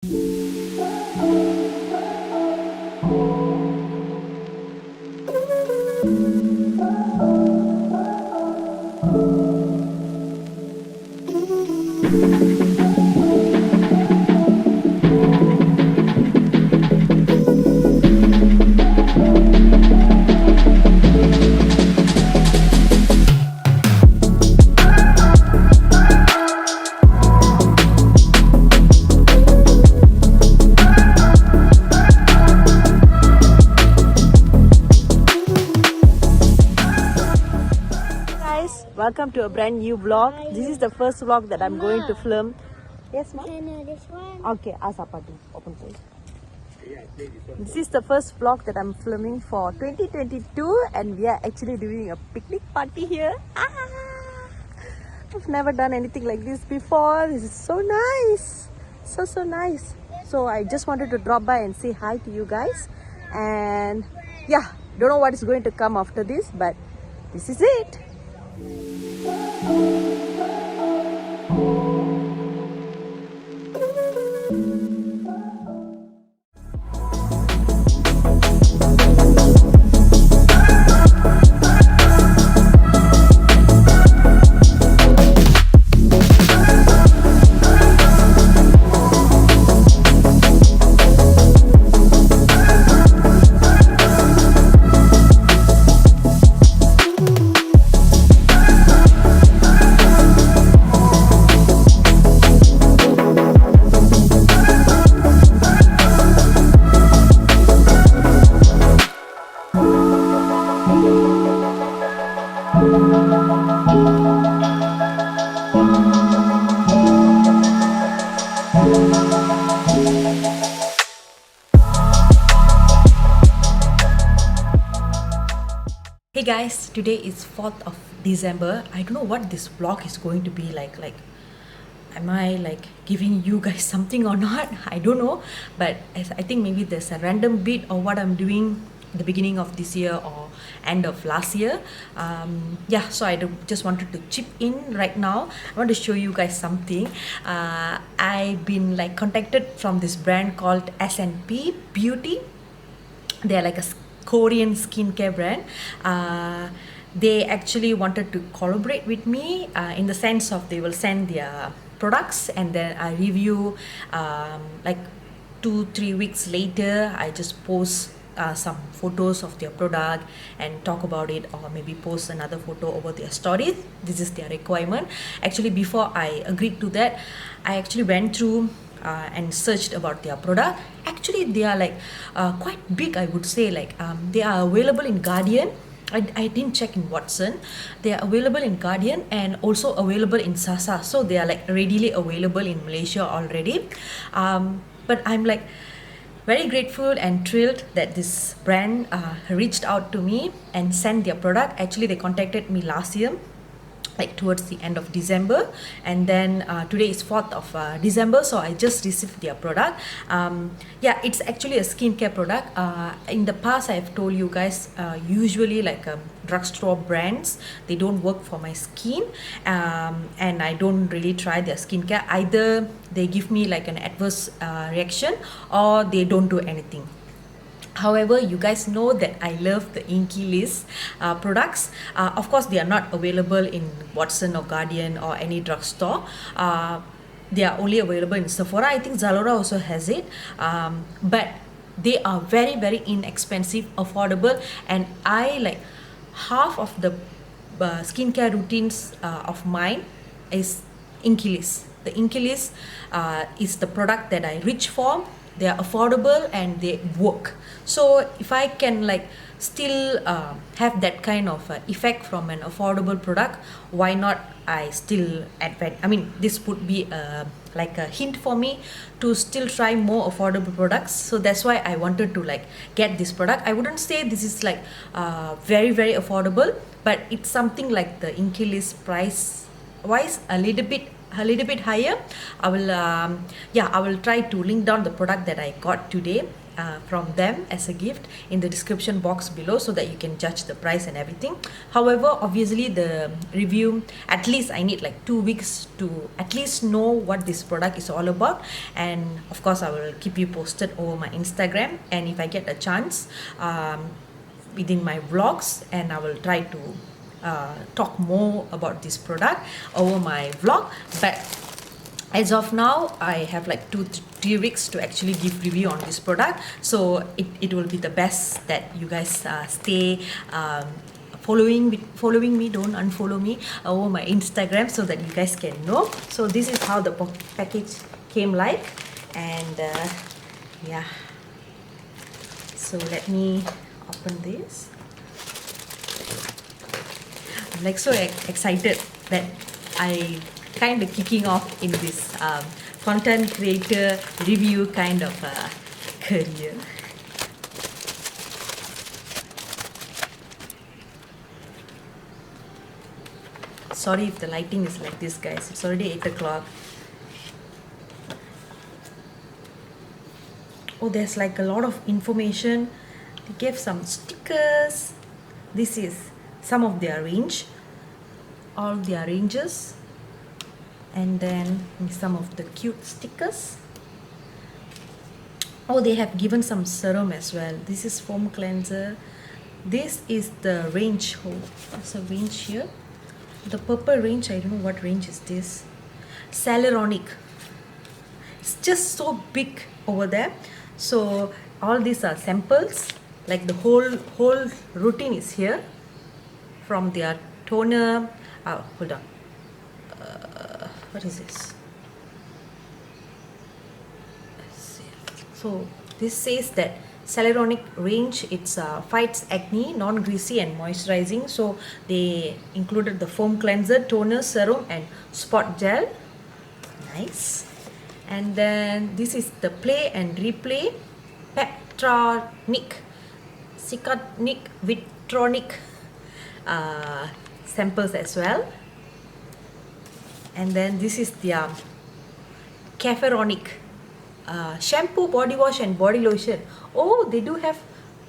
Guys, welcome to a brand new vlog. This is the first vlog that I'm going to film. Yes, ma'am? Can I this one? Okay, ask Appa to open please. This is the first vlog that I'm filming for 2022 and we are actually doing a picnic party here. I've never done anything like this before. This is so nice. So nice. So I just wanted to drop by and say hi to you guys. And yeah, don't know what is going to come after this, but this is it. Hey guys, today is 4th of December. I don't know what this vlog is going to be like. Am I like giving you guys something or not? I don't know. But I think maybe there's a random bit of what I'm doing at the beginning of this year or end of last year. Yeah, so just wanted to chip in right now. I want to show you guys something. I've been like contacted from this brand called S&P Beauty. They're like a Korean skincare brand. They actually wanted to collaborate with me in the sense of they will send their products and then I review. Like 2-3 weeks later, I just post some photos of their product and talk about it, or maybe post another photo over their stories. This is their requirement. Actually, before I agreed to that, I actually went through and searched about their product. Actually, they are like quite big, I would say. Like they are available in Guardian. I didn't check in Watson. They are available in Guardian and also available in Sasa. So they are like readily available in Malaysia already. But I'm like very grateful and thrilled that this brand reached out to me and sent their product. Actually, they contacted me last year, like towards the end of December, and then today is 4th of December, so I just received their product. Yeah, it's actually a skincare product. In the past, I've told you guys, usually like drugstore brands, they don't work for my skin, and I don't really try their skincare. Either they give me like an adverse reaction or they don't do anything. However, you guys know that I love the Inky List products. Of course, they are not available in Watson or Guardian or any drugstore. They are only available in Sephora. I think Zalora also has it. But they are very, very inexpensive, affordable. And I like half of the skincare routines of mine is Inky List. The Inky List is the product that I reach for. They are affordable and they work. So if I can like still have that kind of effect from an affordable product, why not I still I mean, this would be like a hint for me to still try more affordable products. So that's why I wanted to like get this product. I wouldn't say this is like very, very affordable, but it's something like the Inky List price wise a little bit higher. I will try to link down the product that I got today. from them as a gift in the description box below, so that you can judge the price and everything. However, obviously the review, at least I need like 2 weeks to at least know what this product is all about. And of course, I will keep you posted over my Instagram, and if I get a chance, within my vlogs, and I will try to talk more about this product over my vlog. But as of now, I have like 2-3 weeks to actually give review on this product, so it will be the best that you guys stay following me, don't unfollow me over my Instagram, so that you guys can know. So this is how the package came like, and yeah, so let me open this. I'm like so excited that I kind of kicking off in this content creator review kind of career. Sorry if the lighting is like this, guys. It's already 8 o'clock. Oh, there's like a lot of information. They gave some stickers. This is some of their range, all their ranges, and then some of the cute stickers. Oh, they have given some serum as well. This is foam cleanser. This is the range. Oh, what's the range here? The purple range, I don't know what range is this. Salironic. It's just so big over there. So all these are samples. Like the whole routine is here. From their toner. Hold on. What is this? Let's see. So this says that Salironic range, it's fights acne, non-greasy and moisturizing. So they included the foam cleanser, toner, serum and spot gel. Nice. And then this is the Play and Replay Peptronic, Cicatronic, Vitronic samples as well. And then this is their Caferonic shampoo, body wash and body lotion. Oh, they do have,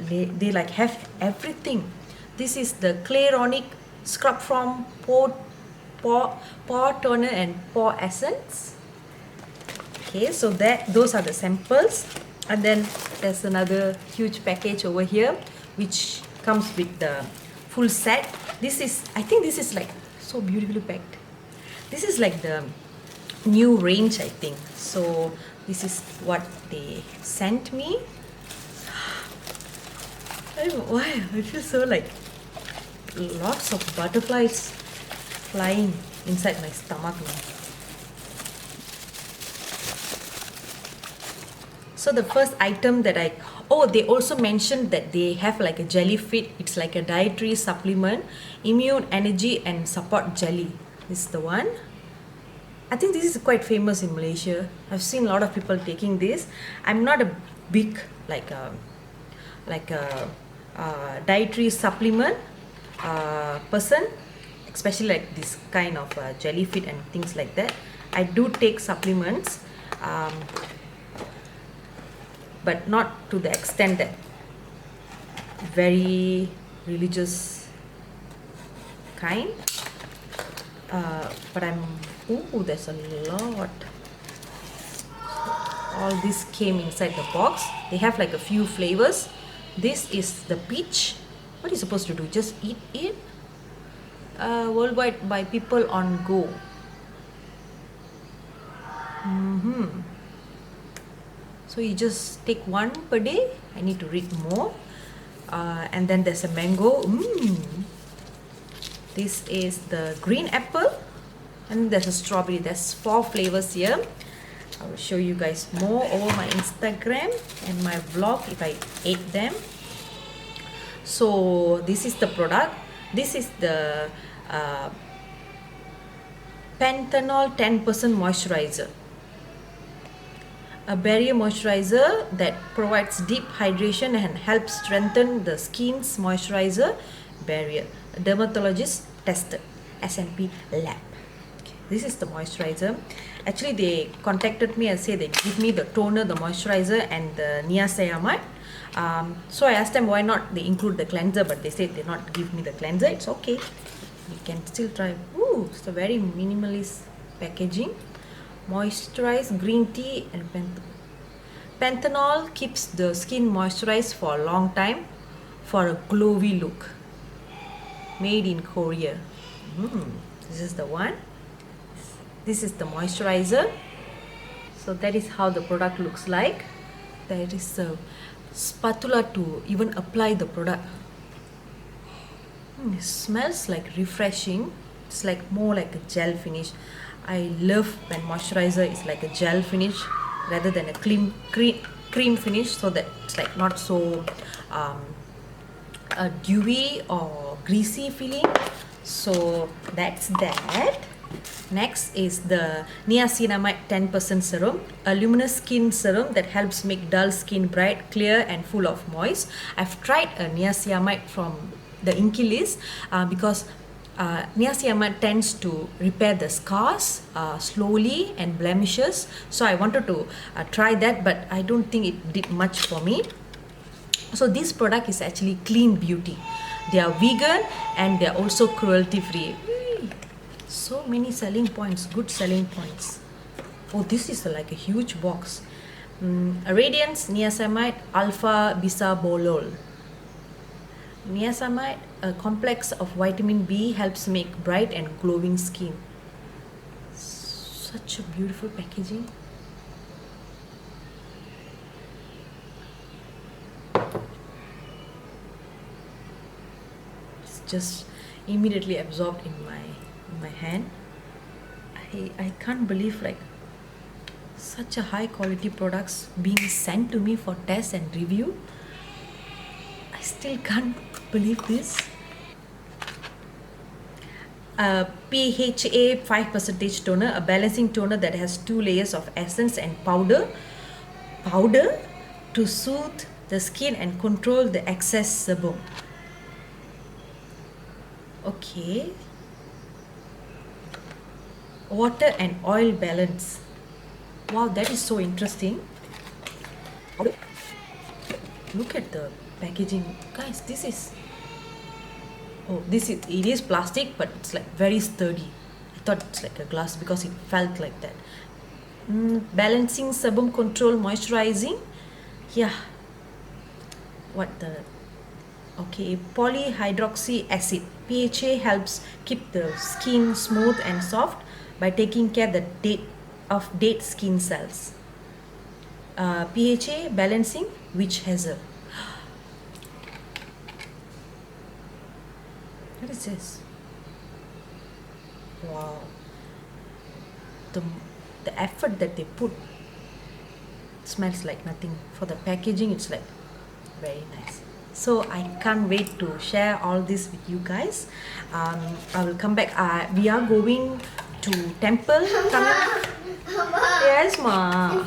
they like have everything. This is the Clayronic scrub from pore toner and pore essence. Okay, so those are the samples. And then there's another huge package over here, which comes with the full set. This is, I think this is like so beautifully packed. This is like the new range, I think. So this is what they sent me. I don't know why, I feel so like lots of butterflies flying inside my stomach now. So the first item that they also mentioned that they have like a jelly fit. It's like a dietary supplement, immune energy and support jelly. This is the one. I think this is quite famous in Malaysia. I've seen a lot of people taking this. I'm not a big like a dietary supplement person, especially like this kind of jelly fit and things like that. I do take supplements, but not to the extent that very religious kind. But there's a lot. All this came inside the box. They have like a few flavors. This is the peach. What are you supposed to do? Just eat it? Worldwide by people on go. So you just take one per day. I need to read more. And then there's a mango. This is the green apple. And there's a strawberry. There's 4 flavors here. I will show you guys more over my Instagram and my vlog if I ate them. So this is the product. This is the Panthenol 10% moisturizer. A barrier moisturizer that provides deep hydration and helps strengthen the skin's moisturizer barrier. A dermatologist tested, S&P lab. Okay, this is the moisturizer. Actually, they contacted me and said they give me the toner, the moisturizer, and the niacinamide. So I asked them why not they include the cleanser, but they said they not give me the cleanser. It's okay. You can still try. Ooh, it's a very minimalist packaging. Moisturized green tea and panthenol keeps the skin moisturized for a long time for a glowy look. Made in Korea. This is the one. This is the moisturizer. So that is how the product looks like. There is a spatula to even apply the product. It smells like refreshing. It's like more like a gel finish. I love when moisturizer is like a gel finish rather than a cream finish, so that it's like not so dewy or greasy feeling. So that's that. Next is the niacinamide 10% serum, a luminous skin serum that helps make dull skin bright, clear and full of moist. I've tried a niacinamide from the Inky List because niacinamide tends to repair the scars slowly and blemishes. So I wanted to try that, but I don't think it did much for me. So this product is actually clean beauty. They are vegan and they are also cruelty free. So many selling points, good selling points. Oh, this is like a huge box. Radiance Niacinamide Alpha Bisabolol. Niacinamide, a complex of vitamin B, helps make bright and glowing skin. Such a beautiful packaging. It's just immediately absorbed in my hand. I can't believe like such a high quality products being sent to me for test and review. I still can't believe this. PHA 5% toner, a balancing toner that has 2 layers of essence and powder to soothe the skin and control the excess sebum. Okay. Water and oil balance. Wow, that is so interesting. Look at the packaging, guys. This is it is plastic, but it's like very sturdy. I thought it's like a glass because it felt like that. Balancing sebum control moisturizing. Yeah. Okay, polyhydroxy acid. PHA helps keep the skin smooth and soft by taking care of dead skin cells. PHA balancing witch hazel. What is this? Wow. The effort that they put smells like nothing. For the packaging, it's like very nice. So I can't wait to share all this with you guys. I will come back. We are going to temple. Yes, ma.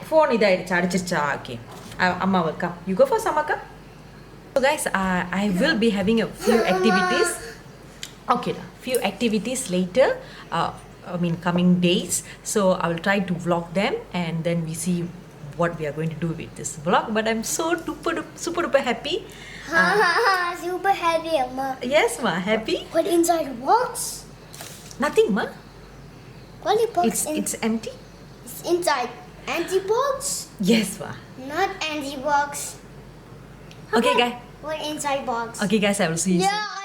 Phone is okay. Amma will come. You go for Samaka. So guys, I will be having a few activities. Okay, few activities later. Coming days. So I will try to vlog them, and then we see what we are going to do with this vlog. But I'm so super duper happy. Super happy, Amma. Yes, ma. Happy. What inside the box? Nothing, ma. What the box? It's empty. It's inside empty box. Yes, ma. Not empty box. Okay, guys. What inside box? Okay, guys. I will see you soon. Yeah.